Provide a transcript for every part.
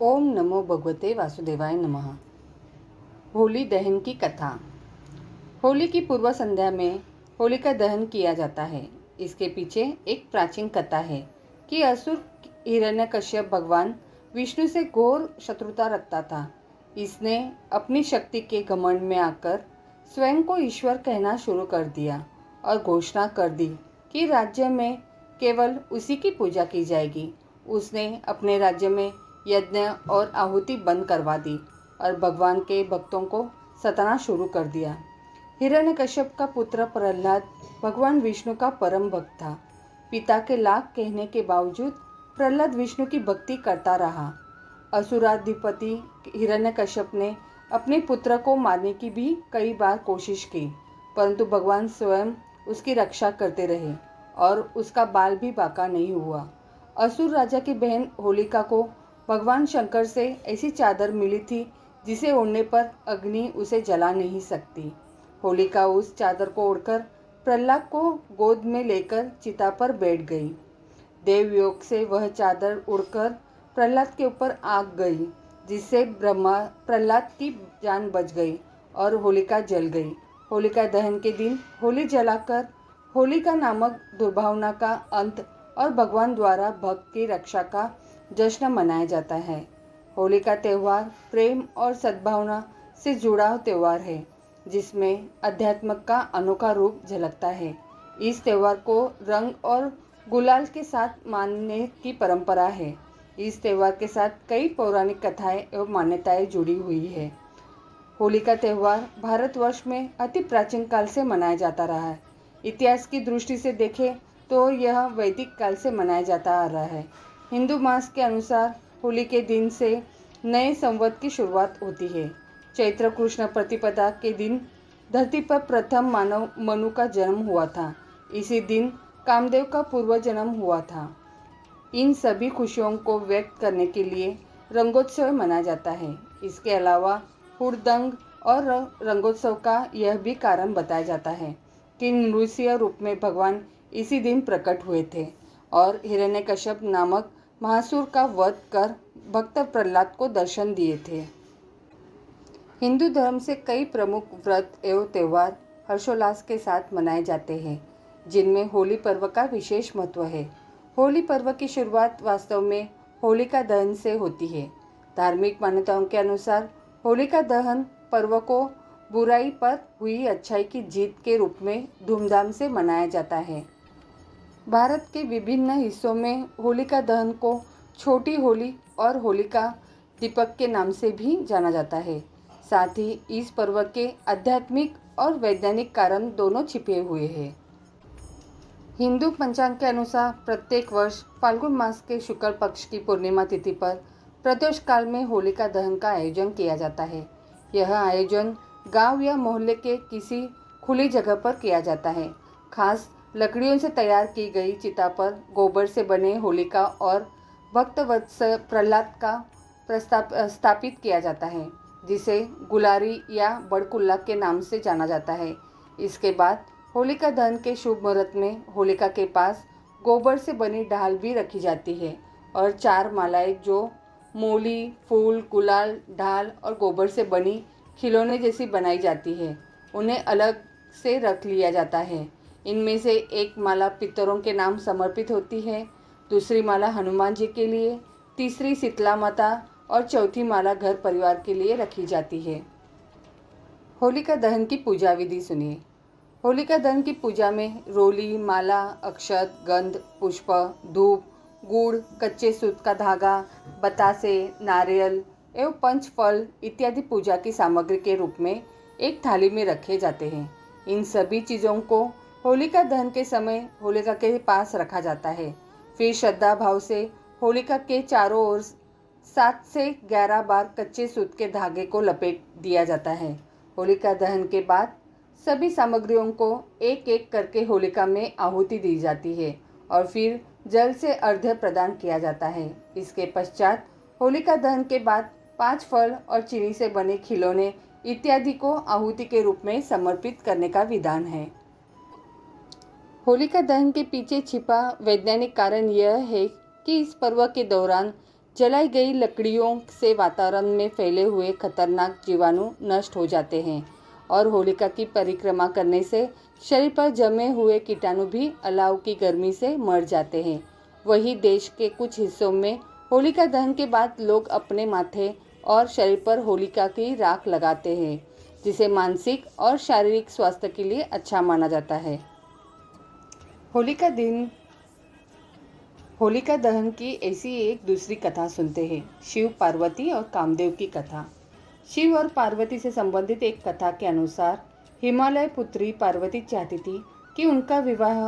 ओम नमो भगवते वासुदेवाय नमः। होली दहन की कथा। होली की पूर्व संध्या में होलिका दहन किया जाता है। इसके पीछे एक प्राचीन कथा है कि असुर हिरण्यकश्यप भगवान विष्णु से घोर शत्रुता रखता था। इसने अपनी शक्ति के घमंड में आकर स्वयं को ईश्वर कहना शुरू कर दिया और घोषणा कर दी कि राज्य में केवल उसी की पूजा की जाएगी। उसने अपने राज्य में यज्ञ और आहुति बंद करवा दी और भगवान के भक्तों को सताना शुरू कर दिया। हिरण्यकश्यप का पुत्र प्रहलाद भगवान विष्णु का परम भक्त था। पिता के लाख कहने के बावजूद प्रहलाद विष्णु की भक्ति करता रहा। असुराधिपति हिरण्यकश्यप ने अपने पुत्र को मारने की भी कई बार कोशिश की, परंतु भगवान स्वयं उसकी रक्षा करते रहे और उसका बाल भी बाका नहीं हुआ। असुर राजा की बहन होलिका को भगवान शंकर से ऐसी चादर मिली थी जिसे ओढ़ने पर अग्नि उसे जला नहीं सकती। होलिका उस चादर को ओढ़कर प्रहलाद को गोद में लेकर चिता पर बैठ गई। देवयोग से वह चादर उड़कर प्रहलाद के ऊपर आग गई, जिससे ब्रह्मा प्रहलाद की जान बच गई और होलिका जल गई। होलिका दहन के दिन होली जलाकर होलिका नामक दुर्भावना का अंत और भगवान द्वारा भक्त की रक्षा का जश्न मनाया जाता है। होली का त्यौहार प्रेम और सद्भावना से जुड़ा त्यौहार है, जिसमें अध्यात्म का अनोखा रूप झलकता है। इस त्यौहार को रंग और गुलाल के साथ मानने की परंपरा है। इस त्यौहार के साथ कई पौराणिक कथाएं एवं मान्यताएं जुड़ी हुई है। होली का त्यौहार भारतवर्ष में अति प्राचीन काल से मनाया जाता रहा है। इतिहास की दृष्टि से देखें तो यह वैदिक काल से मनाया जाता आ रहा है। हिंदू मास के अनुसार होली के दिन से नए संवत की शुरुआत होती है। चैत्र कृष्ण प्रतिपदा के दिन धरती पर प्रथम मानव मनु का जन्म हुआ था। इसी दिन कामदेव का पूर्व जन्म हुआ था। इन सभी खुशियों को व्यक्त करने के लिए रंगोत्सव मनाया जाता है। इसके अलावा हुड़दंग और रंगोत्सव का यह भी कारण बताया जाता है कि नृसिंह रूप में भगवान इसी दिन प्रकट हुए थे और हिरण्यकश्यप नामक महासुर का वध कर भक्त प्रहलाद को दर्शन दिए थे। हिंदू धर्म से कई प्रमुख व्रत एवं त्यौहार हर्षोल्लास के साथ मनाए जाते हैं, जिनमें होली पर्व का विशेष महत्व है। होली पर्व की शुरुआत वास्तव में होलिका दहन से होती है। धार्मिक मान्यताओं के अनुसार होलिका दहन पर्व को बुराई पर हुई अच्छाई की जीत के रूप में धूमधाम से मनाया जाता है। भारत के विभिन्न हिस्सों में होलिका दहन को छोटी होली और होलिका दीपक के नाम से भी जाना जाता है। साथ ही इस पर्व के आध्यात्मिक और वैज्ञानिक कारण दोनों छिपे हुए हैं। हिंदू पंचांग के अनुसार प्रत्येक वर्ष फाल्गुन मास के शुक्ल पक्ष की पूर्णिमा तिथि पर प्रदोष काल में होलिका दहन का आयोजन किया जाता है। यह आयोजन गांव या मोहल्ले के किसी खुली जगह पर किया जाता है। खास लकड़ियों से तैयार की गई चिता पर गोबर से बने होलिका और भक्तवत्स प्रहलाद का स्थापित किया जाता है, जिसे गुलारी या बड़कुल्ला के नाम से जाना जाता है। इसके बाद होलिका दहन के शुभ मुहूर्त में होलिका के पास गोबर से बनी ढाल भी रखी जाती है और 4 मालाएं जो मूली, फूल, गुलाल, ढाल और गोबर से बनी खिलौने जैसी बनाई जाती है, उन्हें अलग से रख लिया जाता है। इनमें से एक माला पितरों के नाम समर्पित होती है, दूसरी माला हनुमान जी के लिए, तीसरी शीतला माता और चौथी माला घर परिवार के लिए रखी जाती है। होलिका दहन की पूजा विधि सुनिए। होलिका दहन की पूजा में रोली, माला, अक्षत, गंध, पुष्प, धूप, गुड़, कच्चे सूत का धागा, बतासे, नारियल एवं पंचफल इत्यादि पूजा की सामग्री के रूप में एक थाली में रखे जाते हैं। इन सभी चीज़ों को होलिका दहन के समय होलिका के पास रखा जाता है। फिर श्रद्धा भाव से होलिका के चारों ओर 7 से 11 बार कच्चे सूत के धागे को लपेट दिया जाता है। होलिका दहन के बाद सभी सामग्रियों को एक एक करके होलिका में आहुति दी जाती है और फिर जल से अर्घ्य प्रदान किया जाता है। इसके पश्चात होलिका दहन के बाद 5 फल और चीनी से बने खिलौने इत्यादि को आहुति के रूप में समर्पित करने का विधान है। होलिका दहन के पीछे छिपा वैज्ञानिक कारण यह है कि इस पर्व के दौरान जलाई गई लकड़ियों से वातावरण में फैले हुए खतरनाक जीवाणु नष्ट हो जाते हैं और होलिका की परिक्रमा करने से शरीर पर जमे हुए कीटाणु भी अलाव की गर्मी से मर जाते हैं। वहीं देश के कुछ हिस्सों में होलिका दहन के बाद लोग अपने माथे और शरीर पर होलिका की राख लगाते हैं, जिसे मानसिक और शारीरिक स्वास्थ्य के लिए अच्छा माना जाता है। होलिका दहन की ऐसी एक दूसरी कथा सुनते हैं, शिव पार्वती और कामदेव की कथा। शिव और पार्वती से संबंधित एक कथा के अनुसार हिमालय पुत्री पार्वती चाहती थी कि उनका विवाह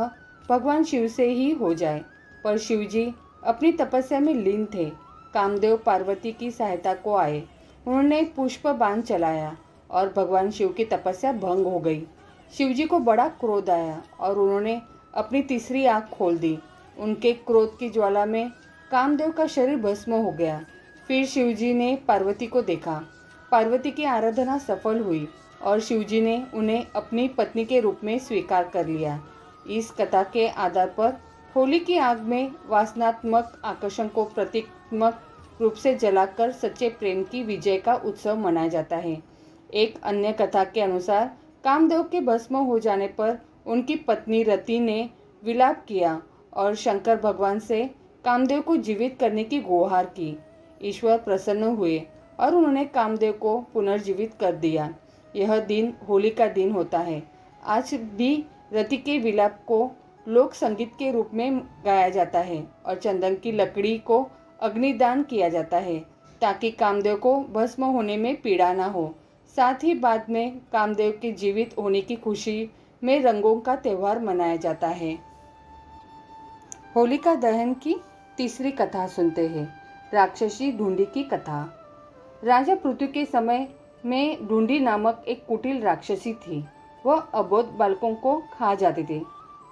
भगवान शिव से ही हो जाए, पर शिवजी अपनी तपस्या में लीन थे। कामदेव पार्वती की सहायता को आए। उन्होंने पुष्प बाण चलाया और भगवान शिव की तपस्या भंग हो गई। शिवजी को बड़ा क्रोध आया और उन्होंने अपनी तीसरी आँख खोल दी। उनके क्रोध की ज्वाला में कामदेव का शरीर भस्म हो गया। फिर शिवजी ने पार्वती को देखा। पार्वती की आराधना सफल हुई और शिवजी ने उन्हें अपनी पत्नी के रूप में स्वीकार कर लिया। इस कथा के आधार पर होली की आग में वासनात्मक आकर्षण को प्रतीकात्मक रूप से जलाकर सच्चे प्रेम की विजय का उत्सव मनाया जाता है। एक अन्य कथा के अनुसार कामदेव के भस्म हो जाने पर उनकी पत्नी रति ने विलाप किया और शंकर भगवान से कामदेव को जीवित करने की गुहार की। ईश्वर प्रसन्न हुए और उन्होंने कामदेव को पुनर्जीवित कर दिया। यह दिन होली का दिन होता है। आज भी रति के विलाप को लोक संगीत के रूप में गाया जाता है और चंदन की लकड़ी को अग्निदान किया जाता है ताकि कामदेव को भस्म होने में पीड़ा न हो। साथ ही बाद में कामदेव के जीवित होने की खुशी में रंगों का त्यौहार मनाया जाता है। होलिका दहन की तीसरी कथा सुनते हैं, राक्षसी ढूंढी की कथा। राजा पृथु के समय में ढूंढी नामक एक कुटिल राक्षसी थी। वह अबोध बालकों को खा जाती थी।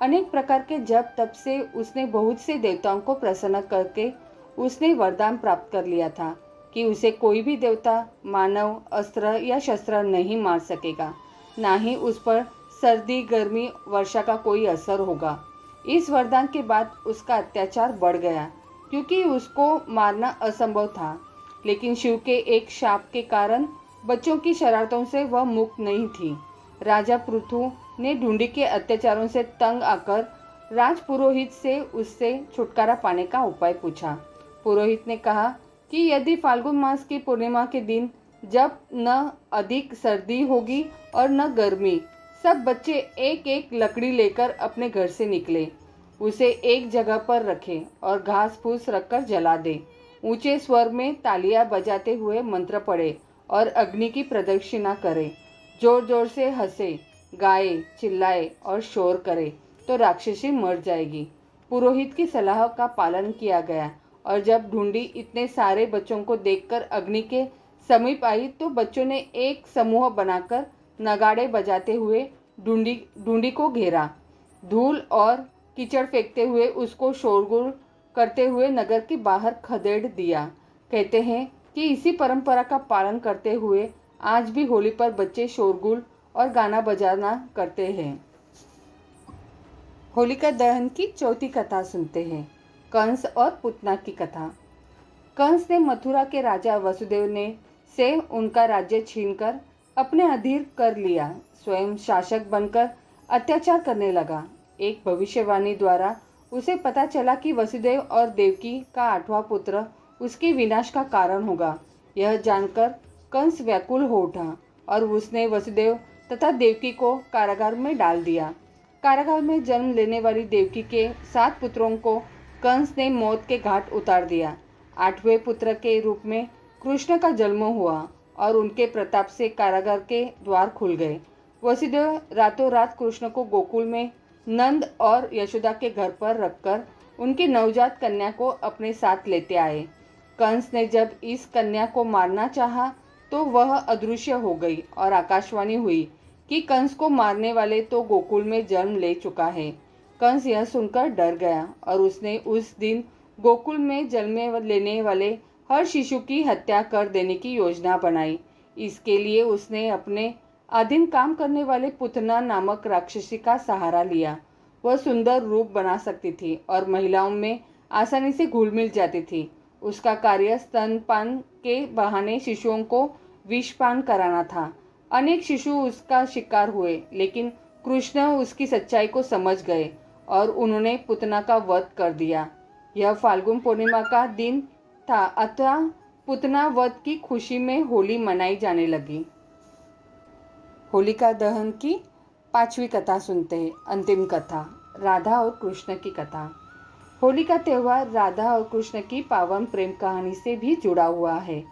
अनेक प्रकार के जप तप से उसने बहुत से देवताओं को प्रसन्न करके उसने वरदान प्राप्त कर लिया था कि उसे कोई भी देवता, मानव, अस्त्र या शस्त्र नहीं मार सकेगा, ना ही उस पर सर्दी, गर्मी, वर्षा का कोई असर होगा। इस वरदान के बाद उसका अत्याचार बढ़ गया क्योंकि उसको मारना असंभव था। लेकिन शिव के एक शाप के कारण बच्चों की शरारतों से वह मुक्त नहीं थी। राजा पृथु ने ढूंढी के अत्याचारों से तंग आकर राजपुरोहित से उससे छुटकारा पाने का उपाय पूछा। पुरोहित ने कहा कि यदि फाल्गुन मास की पूर्णिमा के दिन, जब न अधिक सर्दी होगी और न गर्मी, सब बच्चे एक एक लकड़ी लेकर अपने घर से निकले, उसे एक जगह पर रखें और घास फूस रखकर जला दे। ऊंचे स्वर में तालियां बजाते हुए मंत्र पढ़े और अग्नि की प्रदक्षिणा करे। जोर जोर से हंसे, गाए, चिल्लाए और शोर करे तो राक्षसी मर जाएगी। पुरोहित की सलाह का पालन किया गया और जब ढूंढी इतने सारे बच्चों को देखकर अग्नि के समीप आई तो बच्चों ने एक समूह बनाकर नगाड़े बजाते हुए ढूंढी को घेरा। धूल और कीचड़ फेंकते हुए उसको शोरगुल करते हुए नगर के बाहर खदेड़ दिया। कहते हैं कि इसी परंपरा का पालन करते हुए आज भी होली पर बच्चे शोरगुल और गाना बजाना करते हैं। होलिका दहन की चौथी कथा सुनते हैं, कंस और पुतना की कथा। कंस ने मथुरा के राजा वसुदेव ने से उनका राज्य छीनकर अपने अधीन कर लिया। स्वयं शासक बनकर अत्याचार करने लगा। एक भविष्यवाणी द्वारा उसे पता चला कि वसुदेव और देवकी का 8वां पुत्र उसके विनाश का कारण होगा। यह जानकर कंस व्याकुल हो उठा और उसने वसुदेव तथा देवकी को कारागार में डाल दिया। कारागार में जन्म लेने वाली देवकी के 7 पुत्रों को कंस ने मौत के घाट उतार दिया। 8वें पुत्र के रूप में कृष्ण का जन्म हुआ और उनके प्रताप से कारागार के द्वार खुल गए। वसुदेव रातों रात कृष्ण को गोकुल में नंद और यशोदा के घर पर रखकर उनकी नवजात कन्या को अपने साथ लेते आए। कंस ने जब इस कन्या को मारना चाहा तो वह अदृश्य हो गई और आकाशवाणी हुई कि कंस को मारने वाले तो गोकुल में जन्म ले चुका है। कंस यह सुनकर डर गया और उसने उस दिन गोकुल में जन्म लेने वाले हर शिशु की हत्या कर देने की योजना बनाई। इसके लिए उसने अपने अधीन काम करने वाले पुतना नामक राक्षसी का सहारा लिया। वह सुंदर रूप बना सकती थी और महिलाओं में आसानी से घुल मिल जाती थी। उसका कार्य स्तनपान के बहाने शिशुओं को विषपान कराना था। अनेक शिशु उसका शिकार हुए, लेकिन कृष्ण उसकी सच्चाई को समझ गए और उन्होंने पुतना का वध कर दिया। यह फाल्गुन पूर्णिमा का दिन था, अतः पुतना वध की खुशी में होली मनाई जाने लगी। होलिका दहन की 5वीं कथा सुनते हैं। अंतिम कथा, राधा और कृष्ण की कथा। होली का त्यौहार राधा और कृष्ण की पावन प्रेम कहानी से भी जुड़ा हुआ है।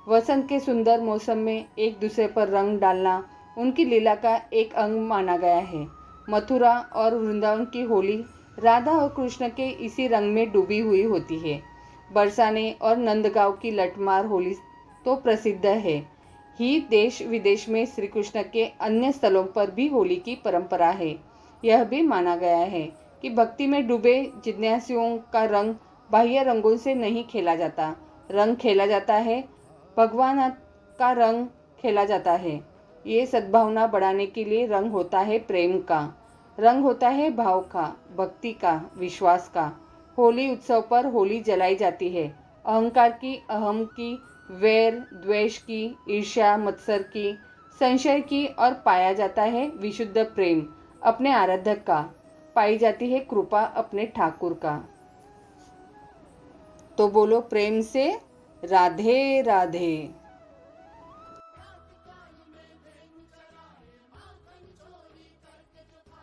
वसंत के सुंदर मौसम में एक दूसरे पर रंग डालना उनकी लीला का एक अंग माना गया है। मथुरा और वृंदावन की होली राधा और कृष्ण के इसी रंग में डूबी हुई होती है। बरसाने और नंदगांव की लठमार होली तो प्रसिद्ध है ही, देश विदेश में श्री कृष्ण के अन्य स्थलों पर भी होली की परंपरा है। यह भी माना गया है कि भक्ति में डूबे जिज्ञासुओं का रंग बाह्य रंगों से नहीं खेला जाता। रंग खेला जाता है, भगवान का रंग खेला जाता है। ये सद्भावना बढ़ाने के लिए रंग होता है प्रेम का, रंग होता है भाव का, भक्ति का, विश्वास का। होली उत्सव पर होली जलाई जाती है अहंकार की, अहम की, वैर द्वेष की, ईर्ष्या मत्सर की, संशय की, और पाया जाता है विशुद्ध प्रेम अपने आराधक का, पाई जाती है कृपा अपने ठाकुर का। तो बोलो प्रेम से राधे राधे।